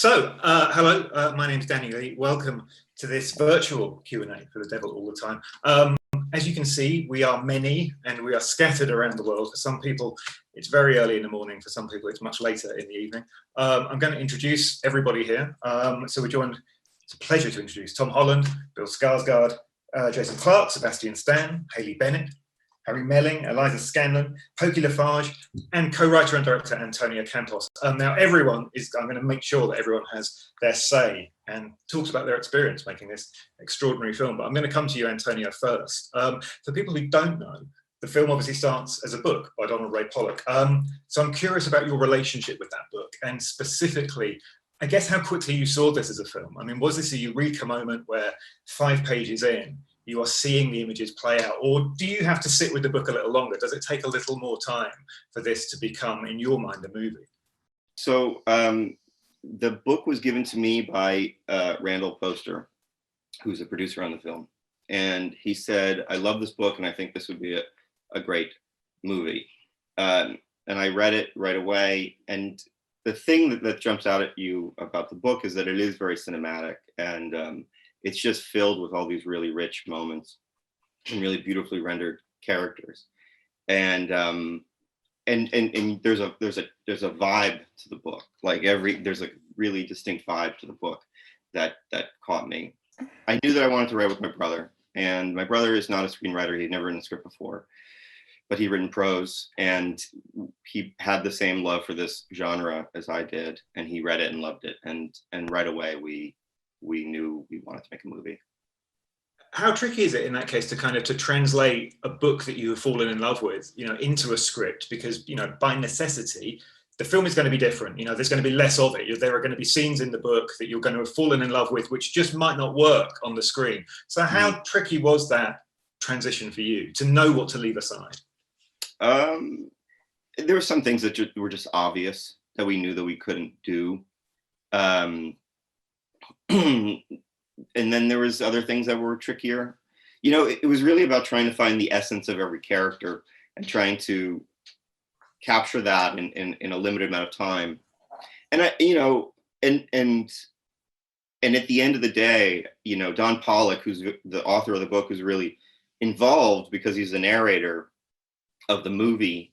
Hello, my name's Danny Lee. Welcome to this virtual Q&A for the devil all the time. As you can see, we are many and we are scattered around the world. For some people, it's very early in the morning. For some people, it's much later in the evening. I'm going to introduce everybody here. So we're joined, it's a pleasure to introduce Tom Holland, Bill Skarsgard, Jason Clarke, Sebastian Stan, Hayley Bennett, Harry Melling, Eliza Scanlon, Pokey Lafarge, and co-writer and director Antonio Campos. Now everyone I'm going to make sure that everyone has their say and talks about their experience making this extraordinary film. But I'm going to come to you, Antonio, first. For people who don't know, the film obviously starts as a book by Donald Ray Pollock. So I'm curious about your relationship with that book, and specifically, I guess how quickly you saw this as a film. I mean, was this a eureka moment where 5 pages in, you are seeing the images play out, or do you have to sit with the book a little longer? Does it take a little more time for this to become, in your mind, a movie? So the book was given to me by Randall Poster, who's a producer on the film. And he said, I love this book and I think this would be a great movie. And I read it right away. And the thing that jumps out at you about the book is that it is very cinematic, and it's just filled with all these really rich moments and really beautifully rendered characters. And there's a vibe to the book. Like there's a really distinct vibe to the book that caught me. I knew that I wanted to write with my brother, and my brother is not a screenwriter. He'd never written a script before, but he'd written prose, and he had the same love for this genre as I did, and he read it and loved it. And right away we knew we wanted to make a movie. How tricky is it in that case to translate a book that you have fallen in love with, into a script? Because, by necessity, the film is going to be different. There's going to be less of it. There are going to be scenes in the book that you're going to have fallen in love with, which just might not work on the screen. So how tricky was that transition for you to know what to leave aside? There were some things that were just obvious that we knew that we couldn't do. And then there was other things that were trickier. It was really about trying to find the essence of every character and trying to capture that in a limited amount of time. And and at the end of the day, Don Pollock, who's the author of the book, was really involved because he's the narrator of the movie.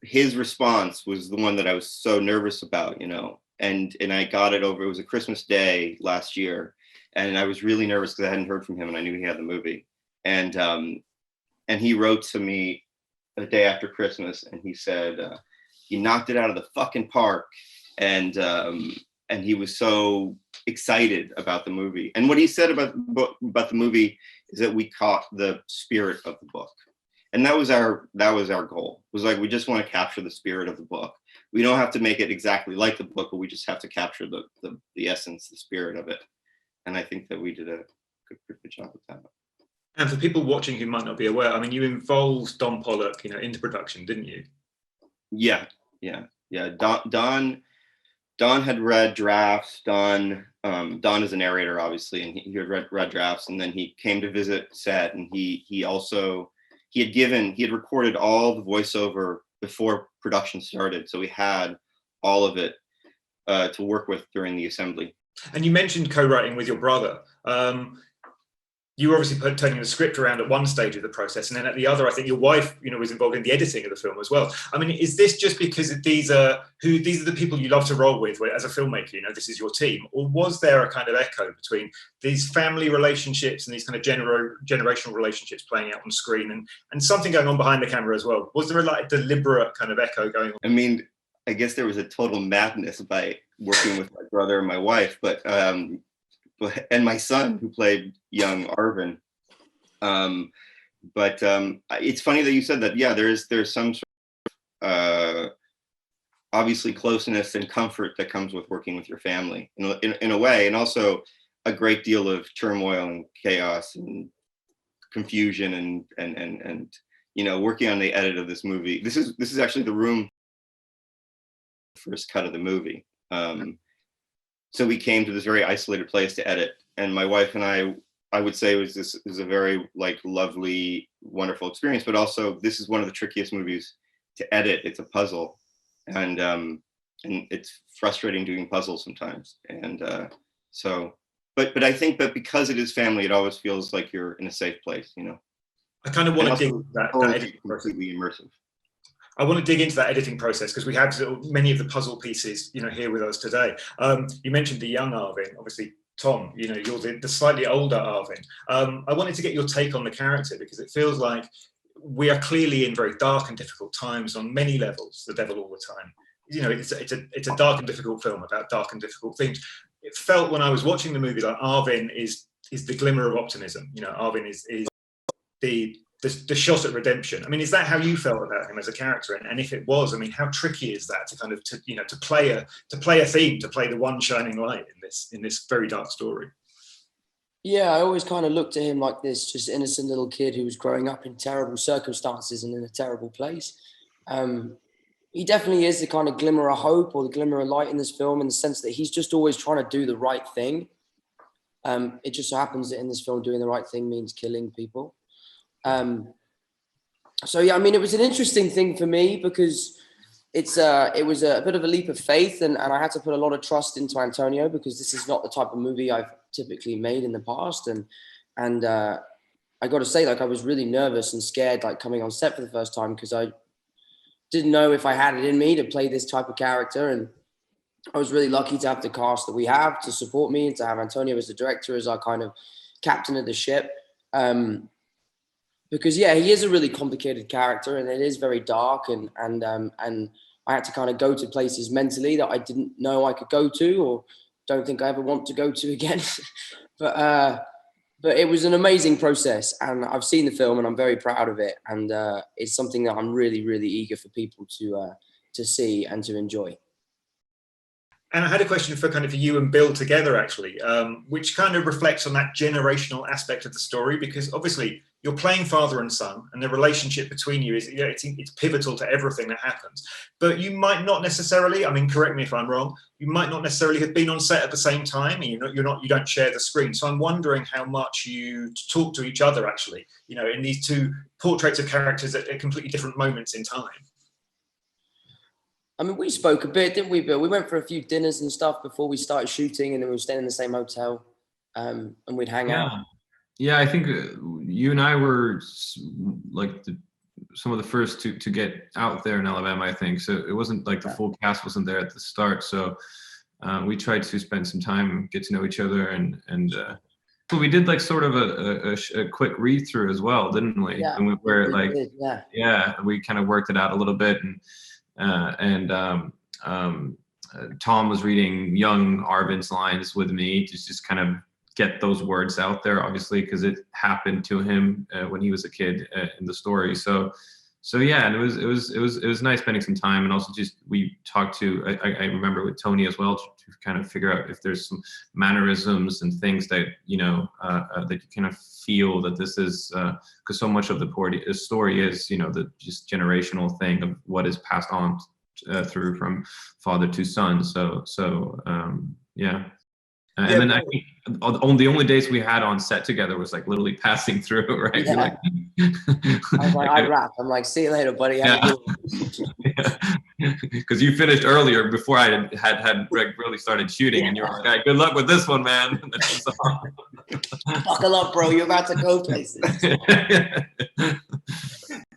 His response was the one that I was so nervous about, and I got it over. It was a Christmas day last year, and I was really nervous because I hadn't heard from him, and I knew he had the movie. And he wrote to me the day after Christmas, and he said, "You knocked it out of the fucking park," and he was so excited about the movie. And what he said about the movie is that we caught the spirit of the book, and that was our goal. It was like, we just want to capture the spirit of the book. We don't have to make it exactly like the book, but we just have to capture the essence, the spirit of it. And I think that we did a good job with that. And for people watching who might not be aware, I mean, you involved Don Pollock, into production, didn't you? Yeah. Don had read drafts. Don is a narrator, obviously, and he had read drafts, and then he came to visit set, and he had recorded all the voiceover before production started, so we had all of it to work with during the assembly. And you mentioned co-writing with your brother. You were obviously turning the script around at one stage of the process, and then at the other, I think your wife, was involved in the editing of the film as well. I mean, is this just because these are the people you love to roll with as a filmmaker? This is your team, or was there a kind of echo between these family relationships and these kind of generational relationships playing out on screen, and something going on behind the camera as well? Was there a deliberate kind of echo going on? I mean, I guess there was a total madness by working with my brother and my wife, but and my son, who played young Arvin. But it's funny that you said that. Yeah, there's some sort of obviously closeness and comfort that comes with working with your family in a way, and also a great deal of turmoil and chaos and confusion and working on the edit of this movie. This is actually the room first cut of the movie. So we came to this very isolated place to edit, and my wife and I would say is a very lovely, wonderful experience, but also this is one of the trickiest movies to edit. It's a puzzle. And and it's frustrating doing puzzles sometimes. And so, but I think that because it is family, it always feels like you're in a safe place, you know. I kind of want And to dig also, that totally editing process. completely immersive. I want to dig into that editing process because we have many of the puzzle pieces, here with us today. You mentioned the young Arvin, obviously. Tom, you're the slightly older Arvin. I wanted to get your take on the character because it feels like we are clearly in very dark and difficult times on many levels. The Devil All the Time. It's a dark and difficult film about dark and difficult themes. It felt when I was watching the movie like Arvin is the glimmer of optimism. Arvin is the shot at redemption. I mean, is that how you felt about him as a character? And if it was, I mean, how tricky is that to kind of to play a theme, to play the one shining light in this very dark story? Yeah, I always kind of looked at him like this just innocent little kid who was growing up in terrible circumstances and in a terrible place. He definitely is the kind of glimmer of hope or the glimmer of light in this film, in the sense that he's just always trying to do the right thing. It just so happens that in this film, doing the right thing means killing people. So yeah, I mean, it was an interesting thing for me because it was a bit of a leap of faith, and I had to put a lot of trust into Antonio because this is not the type of movie I've typically made in the past, and I got to say, like, I was really nervous and scared, like, coming on set for the first time because I didn't know if I had it in me to play this type of character, and I was really lucky to have the cast that we have to support me and to have Antonio as the director, as our kind of captain of the ship. Because yeah, he is a really complicated character, and it is very dark, and I had to kind of go to places mentally that I didn't know I could go to, or don't think I ever want to go to again. But it was an amazing process, and I've seen the film, and I'm very proud of it, and it's something that I'm really, really eager for people to see and to enjoy. And I had a question for kind of you and Bill together, actually, which kind of reflects on that generational aspect of the story, because obviously you're playing father and son, and the relationship between you is, it's pivotal to everything that happens. But you might not necessarily, I mean, correct me if I'm wrong, you might not necessarily have been on set at the same time, and you don't share the screen. So I'm wondering how much you talk to each other, actually, in these two portraits of characters at completely different moments in time. I mean, we spoke a bit, didn't we, Bill? We went for a few dinners and stuff before we started shooting, and then we were staying in the same hotel, and we'd hang out. Yeah, I think you and I were like some of the first to get out there in Alabama, I think. So it wasn't like the full cast wasn't there at the start. So we tried to spend some time, get to know each other, and but we did like sort of a quick read through as well, didn't we? Yeah, and we were like, did, we kind of worked it out a little bit, and Tom was reading young Arvin's lines with me to just kind of get those words out there, obviously, because it happened to him when he was a kid in the story. So yeah, and it was nice spending some time, and also just we talked to I remember with Tony as well to kind of figure out if there's some mannerisms and things that that you kind of feel that this is because so much of the story is the just generational thing of what is passed on through from father to son. So yeah. And then I think the only days we had on set together was like literally passing through, right? Yeah. Like, I was like, I wrap. I'm like, see you later, buddy. Yeah. Because you finished earlier before I had really started shooting, and you were like, "Hey, good luck with this one, man." Buckle up, bro. You're about to go places.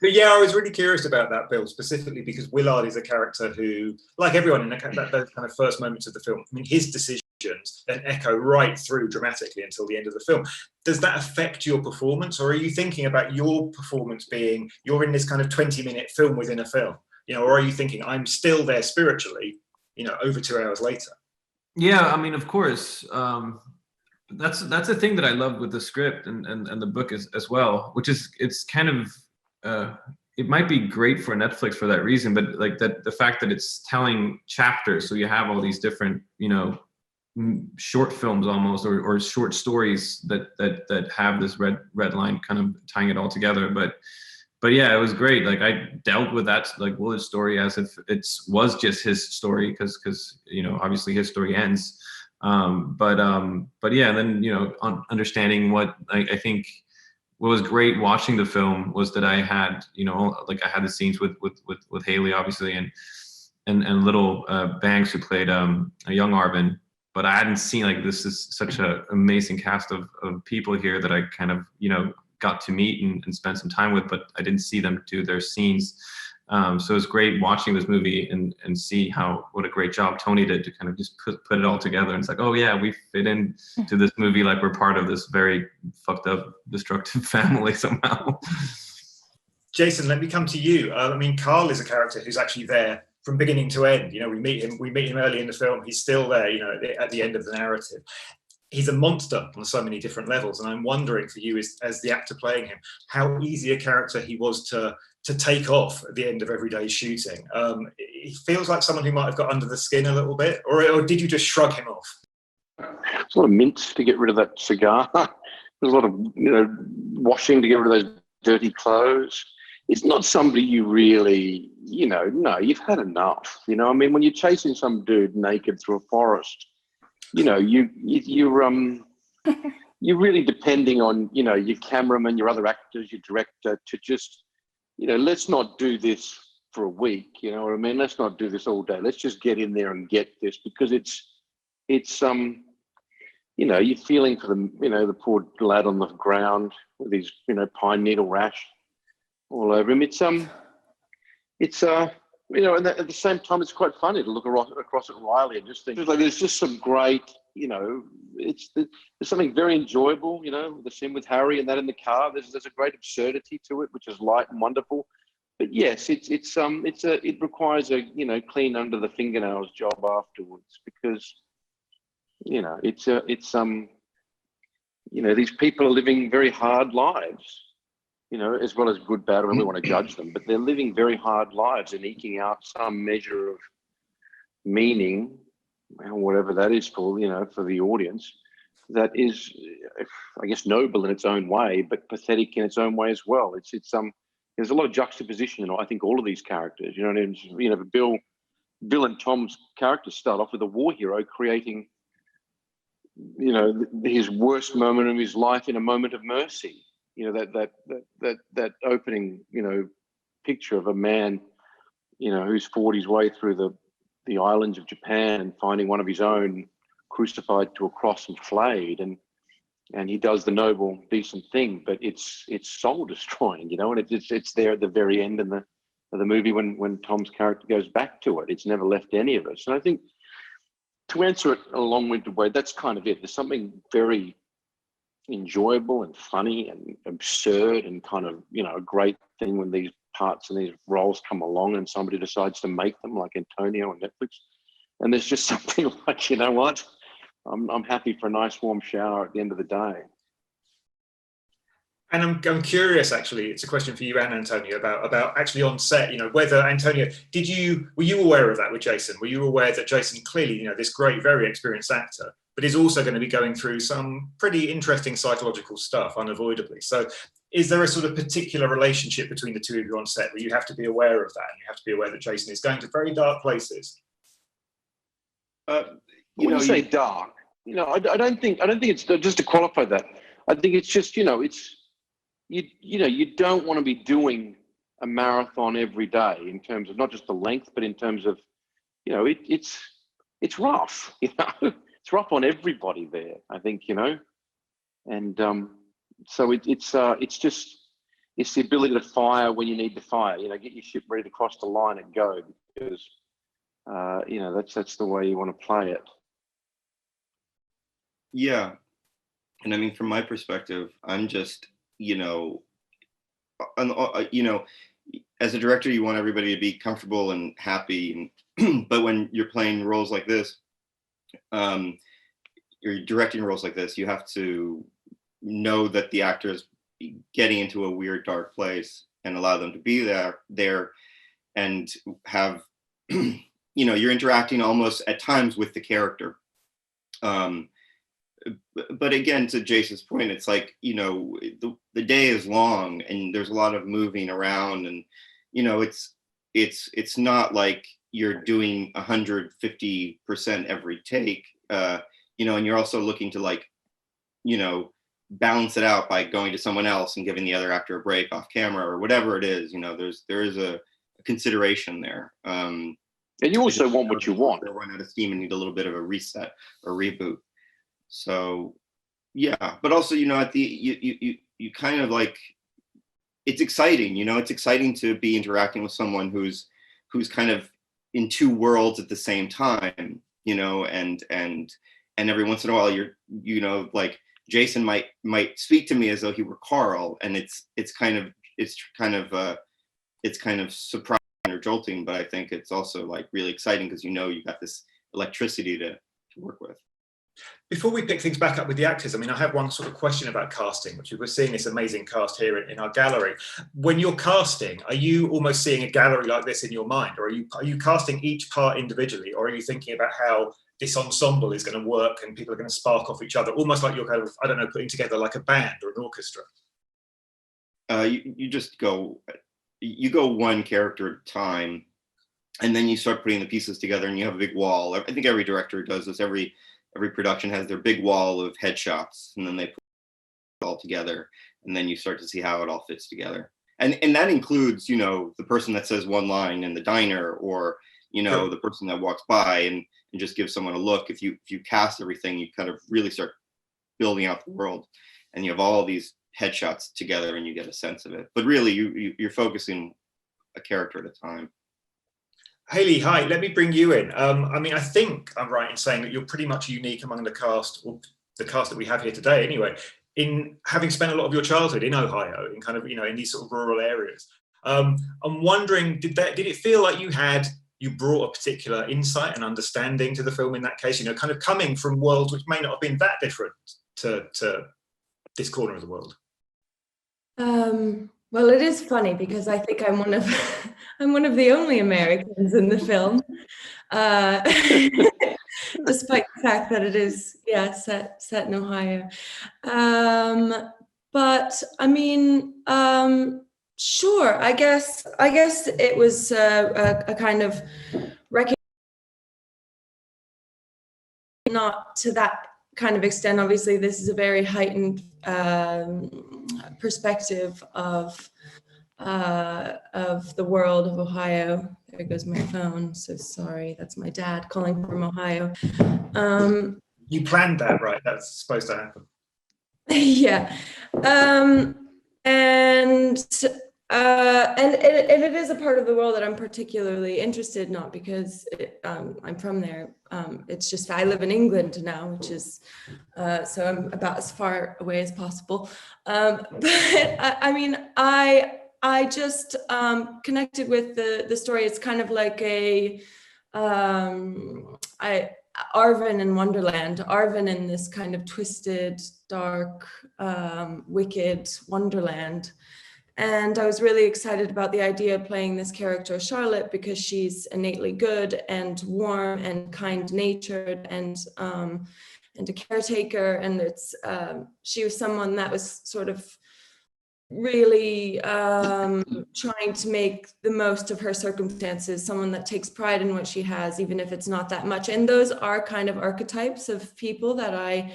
But yeah, I was really curious about that, Bill, specifically because Willard is a character who, like everyone in those kind of first moments of the film, I mean, his decisions then echo right through dramatically until the end of the film. Does that affect your performance, or are you thinking about your performance being you're in this kind of 20-minute film within a film, or are you thinking I'm still there spiritually, over 2 hours later? Yeah, I mean, of course. That's the thing that I love with the script and the book as well, which is it's kind of it might be great for Netflix for that reason, but like the fact that it's telling chapters, so you have all these different short films almost or short stories that have this red line kind of tying it all together. But yeah, it was great. Like I dealt with that like Willard's story as if it was just his story because obviously his story ends. But yeah, then understanding what I think what was great watching the film was that I had I had the scenes with Haley obviously, and Little Banks, who played a young Arvin. But I hadn't seen, like, this is such an amazing cast of people here that I kind of, got to meet and spend some time with, but I didn't see them do their scenes. So it was great watching this movie and see what a great job Tony did to kind of just put it all together. And it's like, oh yeah, we fit in to this movie like we're part of this very fucked up, destructive family somehow. Jason, let me come to you. I mean, Carl is a character who's actually there from beginning to end. We meet him early in the film. He's still there, at the end of the narrative. He's a monster on so many different levels. And I'm wondering for you, as the actor playing him, how easy a character he was to take off at the end of every day's shooting. He feels like someone who might have got under the skin a little bit, or did you just shrug him off? There's a lot of mints to get rid of that cigar. There's a lot of, washing to get rid of those dirty clothes. It's not somebody you really, no, you've had enough. I mean, when you're chasing some dude naked through a forest, you're really depending on, your cameraman, your other actors, your director to just, let's not do this for a week. You know what I mean? Let's not do this all day. Let's just get in there and get this, because it's you're feeling for the poor lad on the ground with his, pine needle rash all over him. And at the same time, it's quite funny to look across at Riley and just think, like, there's just some great, there's something very enjoyable, the scene with Harry and that in the car. There's a great absurdity to it, which is light and wonderful. But yes, it requires a clean under the fingernails job afterwards, because these people are living very hard lives. As well as good, bad, and we want to judge them, but they're living very hard lives and eking out some measure of meaning, whatever that is for the audience, that is, I guess, noble in its own way, but pathetic in its own way as well. There's a lot of juxtaposition in, I think, all of these characters. Bill and Tom's characters start off with a war hero creating, his worst moment of his life in a moment of mercy. That opening, picture of a man, who's fought his way through the islands of Japan and finding one of his own crucified to a cross and flayed, and he does the noble, decent thing, but it's soul destroying, and it's there at the very end of the movie when Tom's character goes back to it. It's never left any of us. And I think, to answer it in a long-winded way, that's kind of it. There's something very enjoyable and funny and absurd and kind of a great thing when these parts and these roles come along and somebody decides to make them, like Antonio on Netflix. And there's just something like, what, I'm happy for a nice warm shower at the end of the day. And I'm curious, actually, it's a question for you and Antonio about actually on set, whether, Antonio, were you aware of that with Jason? Were you aware that Jason clearly, this great, very experienced actor, but is also going to be going through some pretty interesting psychological stuff unavoidably? So is there a sort of particular relationship between the two of you on set where you have to be aware of that, and you have to be aware that Jason is going to very dark places? When you say dark, I don't think it's, just to qualify that, I think it's just, you don't want to be doing a marathon every day in terms of not just the length, but in terms of, it's rough, it's rough on everybody there, I think, and so it's the ability to fire when you need to fire, get your ship ready to cross the line and go, because, that's the way you want to play it. Yeah. And I mean, from my perspective, I'm just, as a director, you want everybody to be comfortable and happy. But when you're playing roles like this, you're directing roles like this, you have to know that the actor is getting into a weird, dark place and allow them to be there and have, you're interacting almost at times with the character. But again, to Jason's point, it's like, the day is long and there's a lot of moving around, and, it's not like you're doing 150% every take, and you're also looking to balance it out by going to someone else and giving the other actor a break off camera or whatever it is. There is a consideration there. And you also want what you want. They'll run out of steam and need a little bit of a reset or reboot. So yeah, but also, you know, at the you kind of like, it's exciting, you know, it's exciting to be interacting with someone who's kind of in two worlds at the same time, you know, and every once in a while you know, like Jason might speak to me as though he were Carl, and it's kind of surprising or jolting, but I think it's also like really exciting because, you know, you got this electricity to work with. Before we pick things back up with the actors, I mean, I have one sort of question about casting, which we're seeing this amazing cast here in our gallery. When you're casting, are you almost seeing a gallery like this in your mind, or are you casting each part individually, or are you thinking about how this ensemble is going to work and people are going to spark off each other, almost like you're kind of, I don't know, putting together like a band or an orchestra? You just go one character at a time, and then you start putting the pieces together, and you have a big wall. I think every director does this. Every production has their big wall of headshots, and then they put it all together, and then you start to see how it all fits together. And that includes, you know, the person that says one line in the diner, or, you know, Sure. the person that walks by and just gives someone a look. If you cast everything, you kind of really start building out the world, and you have all these headshots together, and you get a sense of it. But really, you're focusing a character at a time. Haley, hi, let me bring you in. I mean, I think I'm right in saying that you're pretty much unique among the cast, or the cast that we have here today anyway, in having spent a lot of your childhood in Ohio, in kind of, you know, in these sort of rural areas. I'm wondering, did it feel like you brought a particular insight and understanding to the film in that case, you know, kind of coming from worlds which may not have been that different to this corner of the world? Well, it is funny because I think I'm one of I'm one of the only Americans in the film, despite the fact that it is, yeah, set in Ohio. But I mean, sure. I guess it was a kind of not to that kind of extent. Obviously, this is a very heightened perspective of the world of Ohio. There goes my phone. So sorry, that's my dad calling from Ohio. You planned that, right? That's supposed to happen. Yeah, and it is a part of the world that I'm particularly interested, not because I'm from there. It's just I live in England now, which is so I'm about as far away as possible. But I mean, I just connected with the story. It's kind of like Arvin in Wonderland. Arvin in this kind of twisted, dark, wicked Wonderland. And I was really excited about the idea of playing this character, Charlotte, because she's innately good and warm and kind-natured and a caretaker. And she was someone that was sort of really trying to make the most of her circumstances, someone that takes pride in what she has, even if it's not that much. And those are kind of archetypes of people that I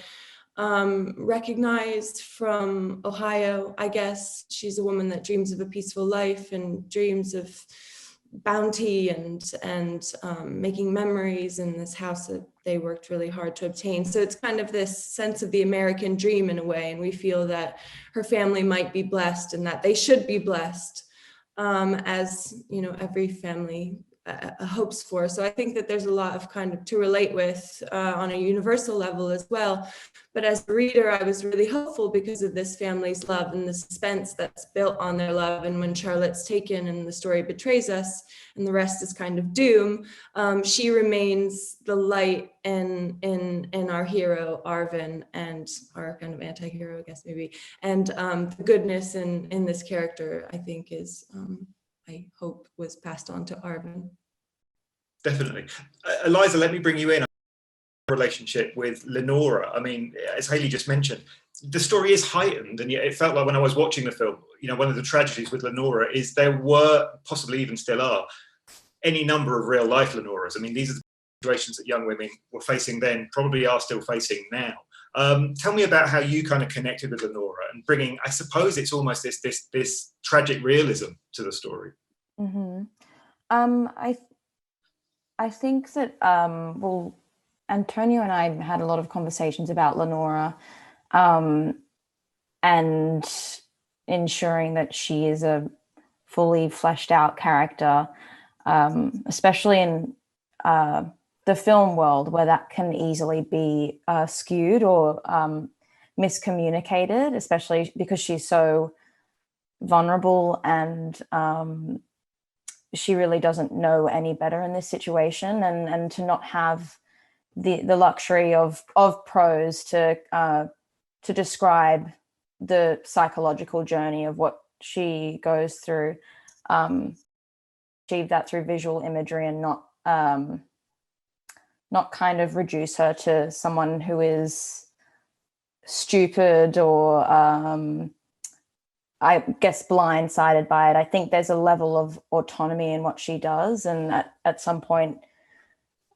recognized from Ohio. I guess she's a woman that dreams of a peaceful life and dreams of bounty and making memories in this house that they worked really hard to obtain. So it's kind of this sense of the American dream in a way, and we feel that her family might be blessed and that they should be blessed, as you know, every family hopes for. So I think that there's a lot of kind of to relate with on a universal level as well. But as a reader, I was really hopeful because of this family's love and the suspense that's built on their love. And when Charlotte's taken and the story betrays us and the rest is kind of doom, she remains the light in our hero, Arvin, and our kind of anti-hero, I guess, maybe. And the goodness in this character, I think, is, I hope, was passed on to Arvin. Definitely. Eliza, let me bring you in. Relationship with Lenora. I mean, as Haley just mentioned, the story is heightened, and yet it felt like when I was watching the film, you know, one of the tragedies with Lenora is there were, possibly even still are, any number of real life Lenoras. I mean, these are the situations that young women were facing then, probably are still facing now. Tell me about how you kind of connected with Lenora and bringing, I suppose it's almost this tragic realism to the story. Mm-hmm. I think that well, Antonio and I had a lot of conversations about Lenora, and ensuring that she is a fully fleshed out character, especially in the film world, where that can easily be skewed or miscommunicated, especially because she's so vulnerable and she really doesn't know any better in this situation, and to not have the luxury of prose to describe the psychological journey of what she goes through, achieve that through visual imagery and not kind of reduce her to someone who is stupid or I guess blindsided by it. I think there's a level of autonomy in what she does, and at some point,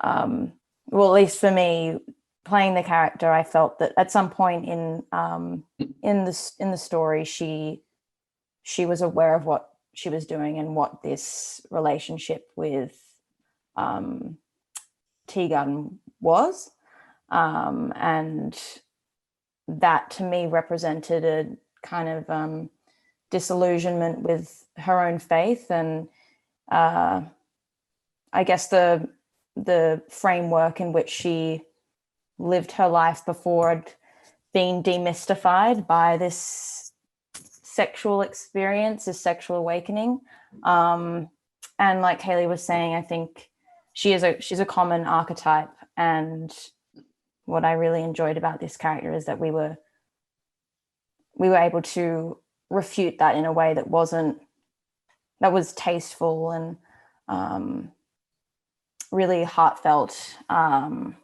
well, at least for me, playing the character, I felt that at some point in the story, she was aware of what she was doing and what this relationship with Tegan was, and that to me represented a kind of disillusionment with her own faith, and I guess the framework in which she lived her life before had been demystified by this sexual experience, this sexual awakening. And like Haley was saying, I think she's a common archetype, and what I really enjoyed about this character is that we were able to refute that in a way that was tasteful and really heartfelt, and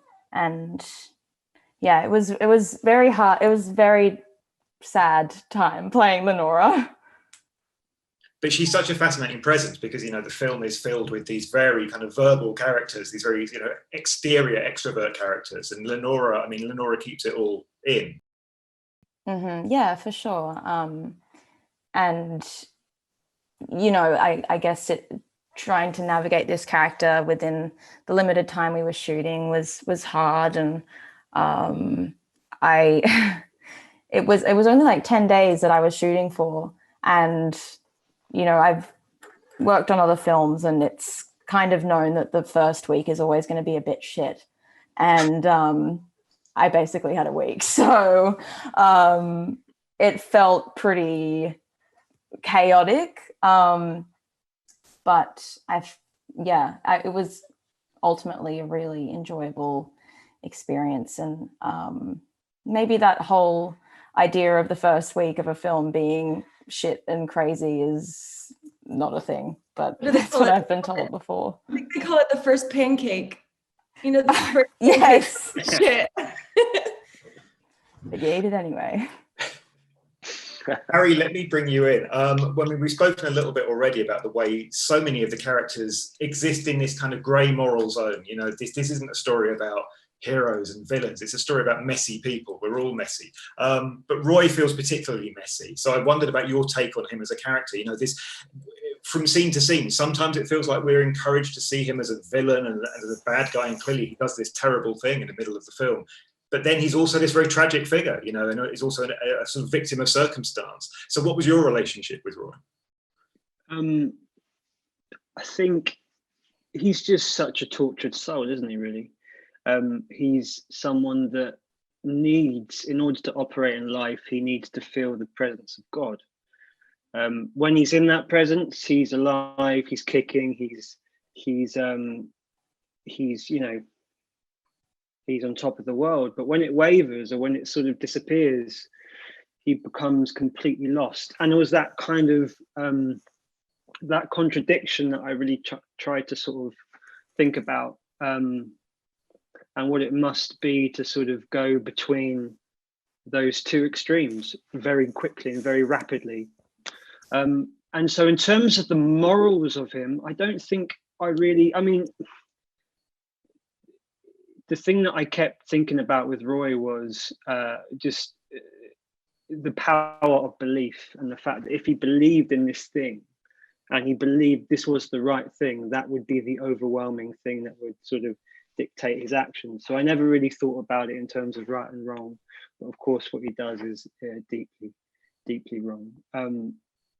yeah, it was very hard. It was very sad time playing Lenora. But she's such a fascinating presence because, you know, the film is filled with these very kind of verbal characters, these very, you know, exterior extrovert characters. And Lenora keeps it all in. Mm-hmm. Yeah, for sure. And, you know, I guess trying to navigate this character within the limited time we were shooting was hard. And it was only like 10 days that I was shooting for. And you know, I've worked on other films and it's kind of known that the first week is always going to be a bit shit. And I basically had a week. So it felt pretty chaotic. But it was ultimately a really enjoyable experience. And maybe that whole idea of the first week of a film being shit and crazy is not a thing, but that's what I've been told before. They call it the first pancake. You know, the first yes. shit. But you ate it anyway. Harry, let me bring you in. We've spoken a little bit already about the way so many of the characters exist in this kind of grey moral zone. You know, this isn't a story about heroes and villains. It's a story about messy people. We're all messy. But Roy feels particularly messy. So I wondered about your take on him as a character. You know, this from scene to scene, sometimes it feels like we're encouraged to see him as a villain and as a bad guy, and clearly he does this terrible thing in the middle of the film. But then he's also this very tragic figure, you know, and he's also a sort of victim of circumstance. So what was your relationship with Roy? I think he's just such a tortured soul, isn't he, really? He's someone that needs, in order to operate in life, he needs to feel the presence of God. When he's in that presence, he's alive, he's kicking, he's you know, he's on top of the world. But when it wavers or when it sort of disappears, he becomes completely lost. And it was that kind of that contradiction that I really tried to sort of think about, and what it must be to sort of go between those two extremes very quickly and very rapidly. And so in terms of the morals of him, I don't think I mean, the thing that I kept thinking about with Roy was just the power of belief, and the fact that if he believed in this thing, and he believed this was the right thing, that would be the overwhelming thing that would sort of dictate his actions. So I never really thought about it in terms of right and wrong, but of course what he does is deeply wrong.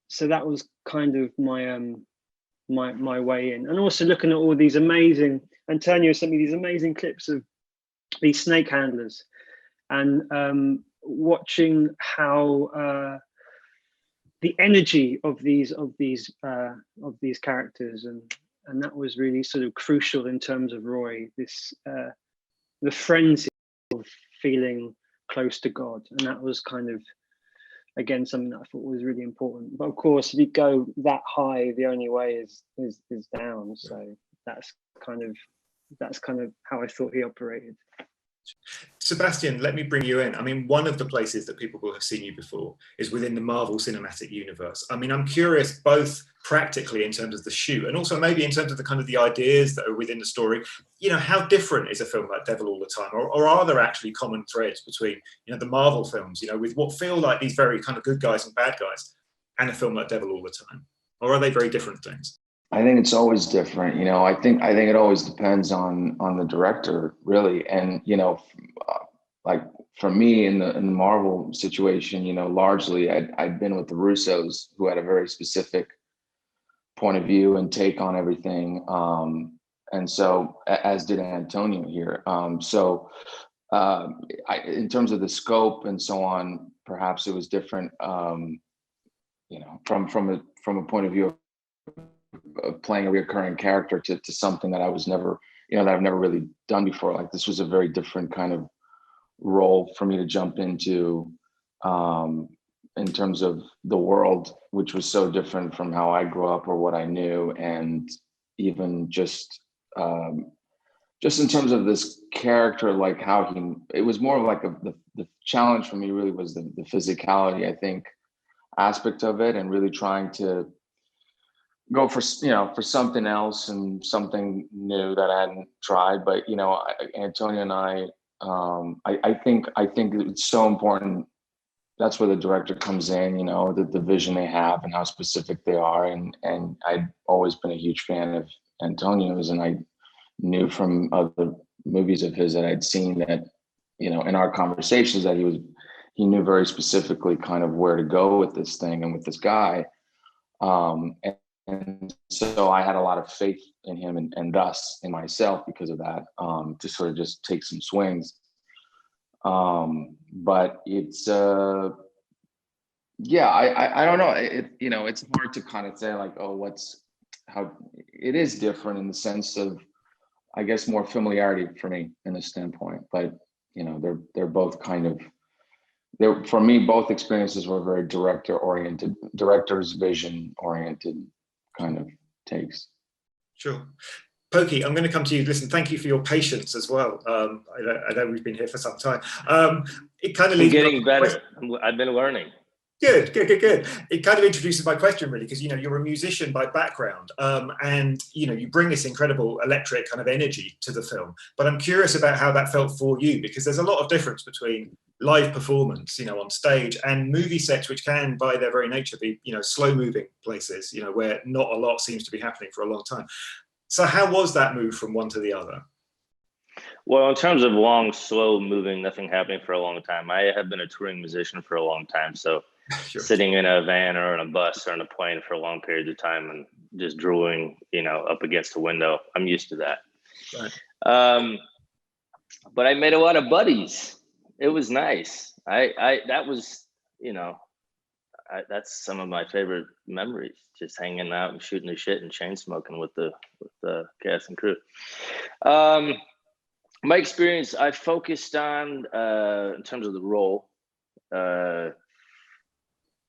So that was kind of my way in, and also looking at all these amazing, Antonio sent me these amazing clips of these snake handlers, and watching how the energy of these characters, and that was really sort of crucial in terms of Roy, this the frenzy of feeling close to God, and that was kind of, again, something that I thought was really important. But of course, if you go that high, the only way is down. So that's kind of how I thought he operated. Sebastian, let me bring you in. I mean, one of the places that people will have seen you before is within the Marvel Cinematic Universe. I mean, I'm curious, both practically in terms of the shoot and also maybe in terms of the kind of the ideas that are within the story, you know, how different is a film like Devil All the Time? Or are there actually common threads between, you know, the Marvel films, you know, with what feel like these very kind of good guys and bad guys, and a film like Devil All the Time? Or are they very different things? I think it's always different. You know, I think it always depends on the director, really. And, you know, like for me in the Marvel situation, you know, largely I'd been with the Russos, who had a very specific point of view and take on everything. And so, as did Antonio here. In terms of the scope and so on, perhaps it was different, you know, from a point of view of playing a recurring character to something that I was never, you know, that I've never really done before. Like, this was a very different kind of role for me to jump into, in terms of the world, which was so different from how I grew up or what I knew. And even just in terms of this character, like how it was more of like the challenge for me really was the physicality, I think, aspect of it, and really trying to go for, you know, for something else and something new that I hadn't tried. But, you know, Antonio and I think it's so important. That's where the director comes in, you know, the vision they have and how specific they are. And I'd always been a huge fan of Antonio's, and I knew from other movies of his that I'd seen that, you know, in our conversations, that he knew very specifically kind of where to go with this thing and with this guy. And so I had a lot of faith in him and thus in myself because of that, to sort of just take some swings. But it's, I don't know. You know, it's hard to kind of say like, oh, how it is different in the sense of, I guess, more familiarity for me in this standpoint. But, you know, they're both kind of, for me, both experiences were very director's vision oriented kind of takes. Sure. Pokey, I'm going to come to you. Listen, thank you for your patience as well. I know we've been here for some time. It kind of I'm getting better. I've been learning. Good. It kind of introduces my question, really, because, you know, you're a musician by background, and, you know, you bring this incredible electric kind of energy to the film. But I'm curious about how that felt for you, because there's a lot of difference between live performance, you know, on stage, and movie sets, which can, by their very nature, be, you know, slow moving places, you know, where not a lot seems to be happening for a long time. So how was that move from one to the other? Well, in terms of long, slow moving, nothing happening for a long time. I have been a touring musician for a long time. So sure. Sitting in a van or in a bus or in a plane for long periods of time and just drooling, you know, up against the window, I'm used to that. Right. But I made a lot of buddies. It was nice. That was, you know, that's some of my favorite memories, just hanging out and shooting the shit and chain smoking with the cast and crew. My experience, I focused on, in terms of the role,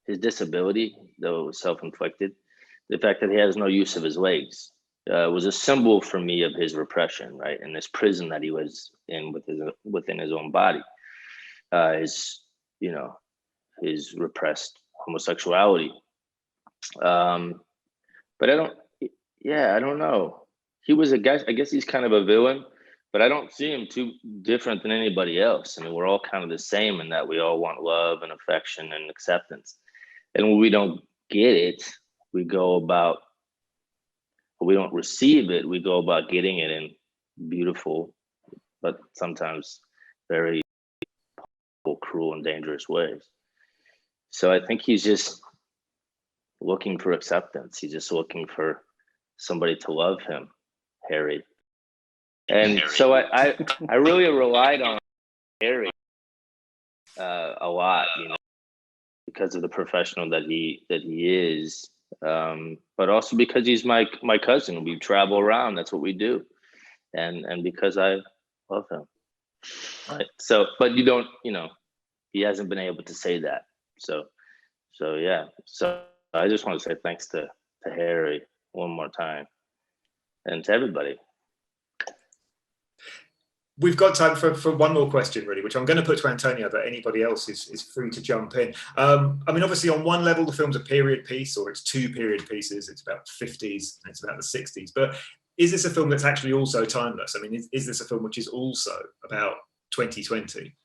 his disability, though it was self-inflicted. The fact that he has no use of his legs was a symbol for me of his repression, right? And this prison that he was in within his own body, his repressed homosexuality. But I don't know. He was a guy, I guess he's kind of a villain, but I don't see him too different than anybody else. I mean, we're all kind of the same in that we all want love and affection and acceptance. And when we don't get it, we go about we don't receive it. We go about getting it in beautiful, but sometimes very cruel and dangerous ways. So I think he's just looking for acceptance. He's just looking for somebody to love him, Harry. And so I really relied on Harry a lot, you know, because of the professional that he is, but also because he's my cousin. We travel around. That's what we do, and because I love him. Right. So, but you don't, you know, he hasn't been able to say that. So yeah. So I just want to say thanks to Harry one more time, and to everybody. We've got time for one more question, really, which I'm going to put to Antonio, but anybody else is free to jump in. I mean, obviously, on one level, the film's a period piece, or it's two period pieces. It's about the 50s and it's about the 60s. But is this a film that's actually also timeless? I mean, is this a film which is also about 2020?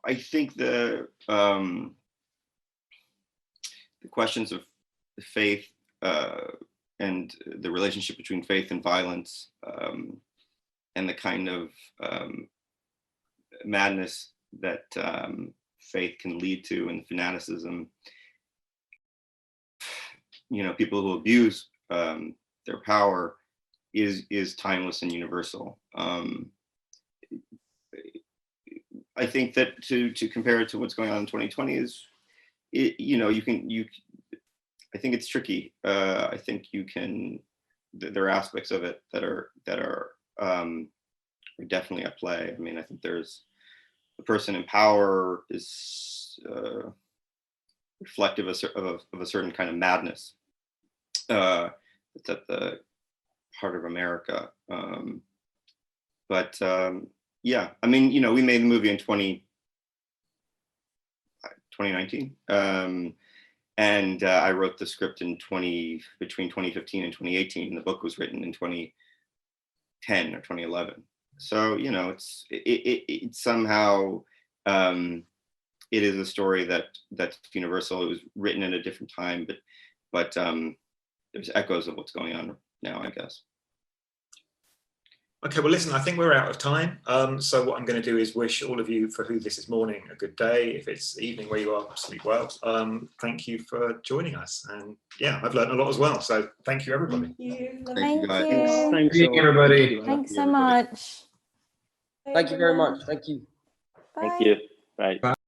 I think the questions of faith and the relationship between faith and violence, and the kind of madness that faith can lead to, and fanaticism. You know, people who abuse their power is timeless and universal. I think that to compare it to what's going on in 2020 is, you know, I think it's tricky. I think there are aspects of it that are definitely at play. I mean, I think there's the person in power is reflective of a certain kind of madness that's at the heart of America. Yeah, I mean, you know, we made the movie in 2019. And I wrote the script between 2015 and 2018. And the book was written in 2010 or 2011. So, you know, it somehow, it is a story that's universal. It was written at a different time, but there's echoes of what's going on now, I guess. Okay, well, listen, I think we're out of time. So what I'm going to do is wish all of you, for who this is morning, a good day. If it's evening where you are, sleep well. Thank you for joining us. And yeah, I've learned a lot as well. So thank you, everybody. Thank you. Thanks, everybody. Thanks so much. Thank you very much. Thank you. Thank you. Bye.